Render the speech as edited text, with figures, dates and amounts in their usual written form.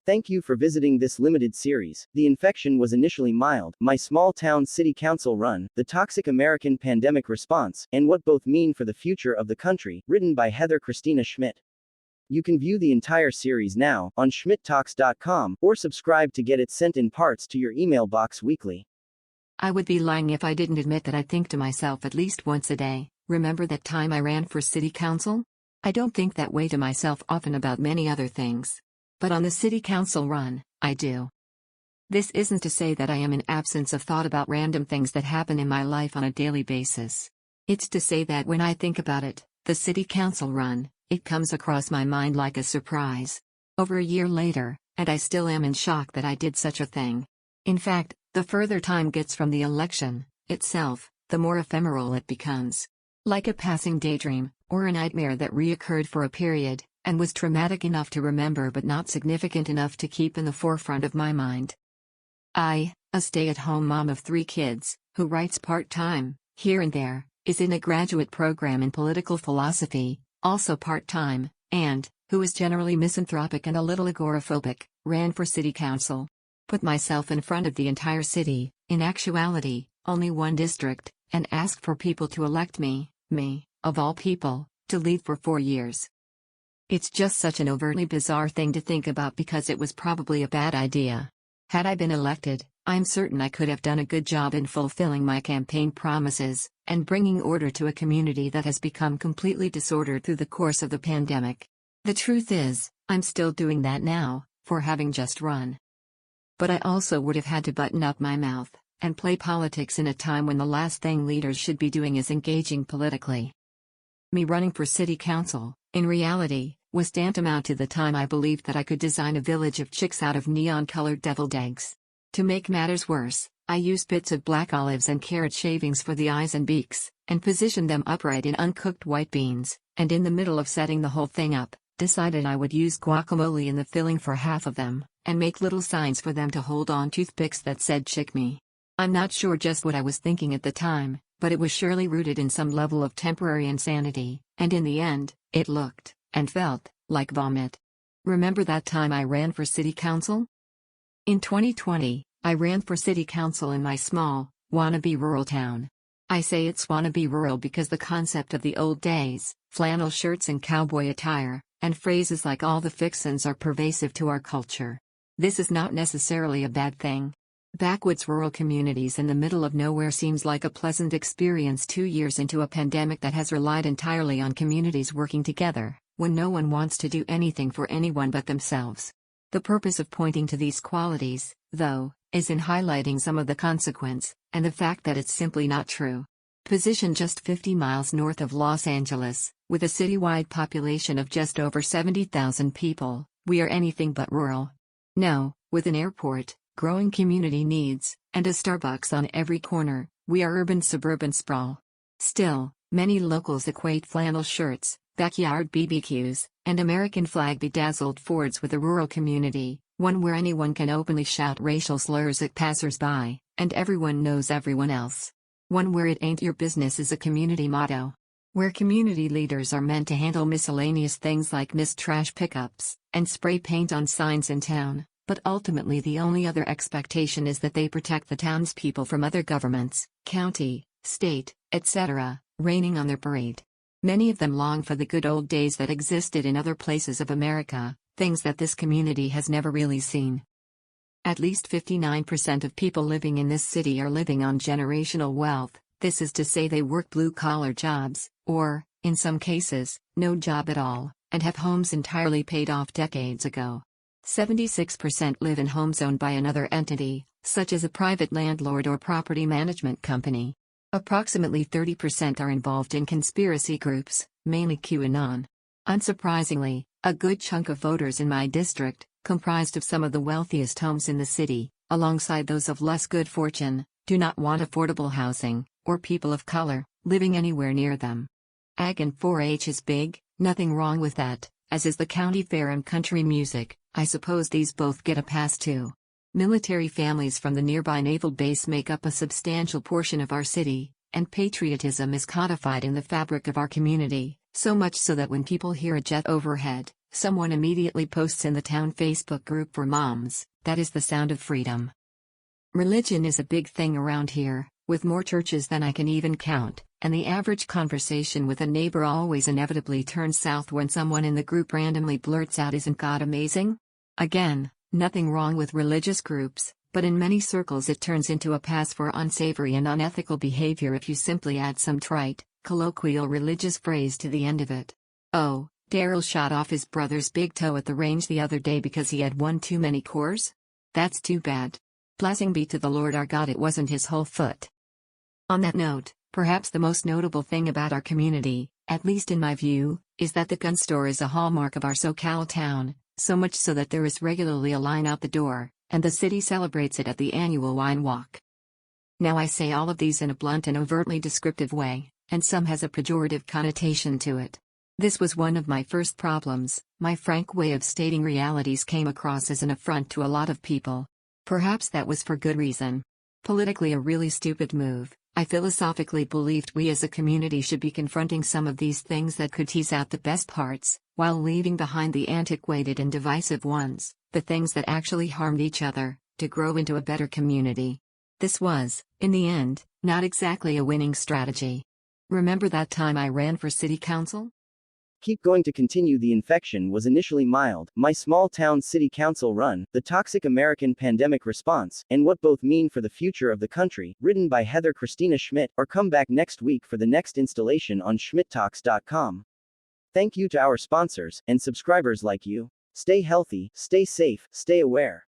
Thank you for visiting this limited series. The infection was initially mild, my small town city council run, the toxic American pandemic response, and what both mean for the future of the country, written by Heather Christina Schmidt. You can view the entire series now on schmidttalks.com or subscribe to get it sent in parts to your email box weekly. I would be lying if I didn't admit that I think to myself at least once a day, remember that time I ran for city council? I don't think that way to myself often about many other things. But on the city council run, I do. This isn't to say that I am in absence of thought about random things that happen in my life on a daily basis. It's to say that when I think about it, the city council run, it comes across my mind like a surprise. Over a year later, and I still am in shock that I did such a thing. In fact, the further time gets from the election itself, the more ephemeral it becomes. Like a passing daydream, or a nightmare that reoccurred for a period, and was traumatic enough to remember but not significant enough to keep in the forefront of my mind. I, a stay-at-home mom of 3 kids, who writes part-time, here and there, is in a graduate program in political philosophy, also part-time, and, who is generally misanthropic and a little agoraphobic, ran for city council. Put myself in front of the entire city, in actuality, only one district, and asked for people to elect me, of all people, to lead for 4 years. It's just such an overtly bizarre thing to think about because it was probably a bad idea. Had I been elected, I'm certain I could have done a good job in fulfilling my campaign promises, and bringing order to a community that has become completely disordered through the course of the pandemic. The truth is, I'm still doing that now, for having just run. But I also would have had to button up my mouth, and play politics in a time when the last thing leaders should be doing is engaging politically. Me running for city council, in reality, was tantamount to the time I believed that I could design a village of chicks out of neon-colored deviled eggs. To make matters worse, I used bits of black olives and carrot shavings for the eyes and beaks, and positioned them upright in uncooked white beans, and in the middle of setting the whole thing up, decided I would use guacamole in the filling for half of them, and make little signs for them to hold on toothpicks that said "Chick Me." I'm not sure just what I was thinking at the time, but it was surely rooted in some level of temporary insanity, and in the end, it looked, and felt, like vomit. Remember that time I ran for city council? In 2020, I ran for city council in my small, wannabe rural town. I say it's wannabe rural because the concept of the old days, flannel shirts and cowboy attire, and phrases like all the fixins are pervasive to our culture. This is not necessarily a bad thing. Backwoods rural communities in the middle of nowhere seems like a pleasant experience 2 years into a pandemic that has relied entirely on communities working together, when no one wants to do anything for anyone but themselves. The purpose of pointing to these qualities, though, is in highlighting some of the consequence, and the fact that it's simply not true. Positioned just 50 miles north of Los Angeles, with a citywide population of just over 70,000 people, we are anything but rural. No, with an airport, growing community needs, and a Starbucks on every corner, we are urban suburban sprawl. Still, many locals equate flannel shirts, backyard BBQs, and American flag bedazzled Fords with a rural community, one where anyone can openly shout racial slurs at passersby, and everyone knows everyone else. One where "it ain't your business" is a community motto. Where community leaders are meant to handle miscellaneous things like missed trash pickups, and spray paint on signs in town, but ultimately the only other expectation is that they protect the townspeople from other governments, county, state, etc., raining on their parade. Many of them long for the good old days that existed in other places of America, things that this community has never really seen. At least 59% of people living in this city are living on generational wealth. This is to say they work blue-collar jobs, or, in some cases, no job at all, and have homes entirely paid off decades ago. 76% live in homes owned by another entity, such as a private landlord or property management company. Approximately 30% are involved in conspiracy groups, mainly QAnon. Unsurprisingly, a good chunk of voters in my district, comprised of some of the wealthiest homes in the city, alongside those of less good fortune, do not want affordable housing, or people of color, living anywhere near them. Ag and 4-H is big, nothing wrong with that, as is the county fair and country music. I suppose these both get a pass too. Military families from the nearby naval base make up a substantial portion of our city, and patriotism is codified in the fabric of our community, so much so that when people hear a jet overhead, someone immediately posts in the town Facebook group for moms, "That is the sound of freedom." Religion is a big thing around here, with more churches than I can even count, and the average conversation with a neighbor always inevitably turns south when someone in the group randomly blurts out, "Isn't God amazing?" Again, nothing wrong with religious groups, but in many circles it turns into a pass for unsavory and unethical behavior if you simply add some trite, colloquial religious phrase to the end of it. "Oh, Daryl shot off his brother's big toe at the range the other day because he had one too many cores? That's too bad. Blessing be to the Lord our God, it wasn't his whole foot." On that note, perhaps the most notable thing about our community, at least in my view, is that the gun store is a hallmark of our SoCal town, so much so that there is regularly a line out the door, and the city celebrates it at the annual wine walk. Now I say all of these in a blunt and overtly descriptive way, and some has a pejorative connotation to it. This was one of my first problems. My frank way of stating realities came across as an affront to a lot of people. Perhaps that was for good reason. Politically a really stupid move, I philosophically believed we as a community should be confronting some of these things that could tease out the best parts, while leaving behind the antiquated and divisive ones, the things that actually harmed each other, to grow into a better community. This was, in the end, not exactly a winning strategy. Remember that time I ran for city council? Keep going to continue. The infection was initially mild, my small town city council run, the toxic American pandemic response, and what both mean for the future of the country, written by Heather Christina Schmidt, or come back next week for the next installation on schmidttalks.com. Thank you to our sponsors, and subscribers like you. Stay healthy, stay safe, stay aware.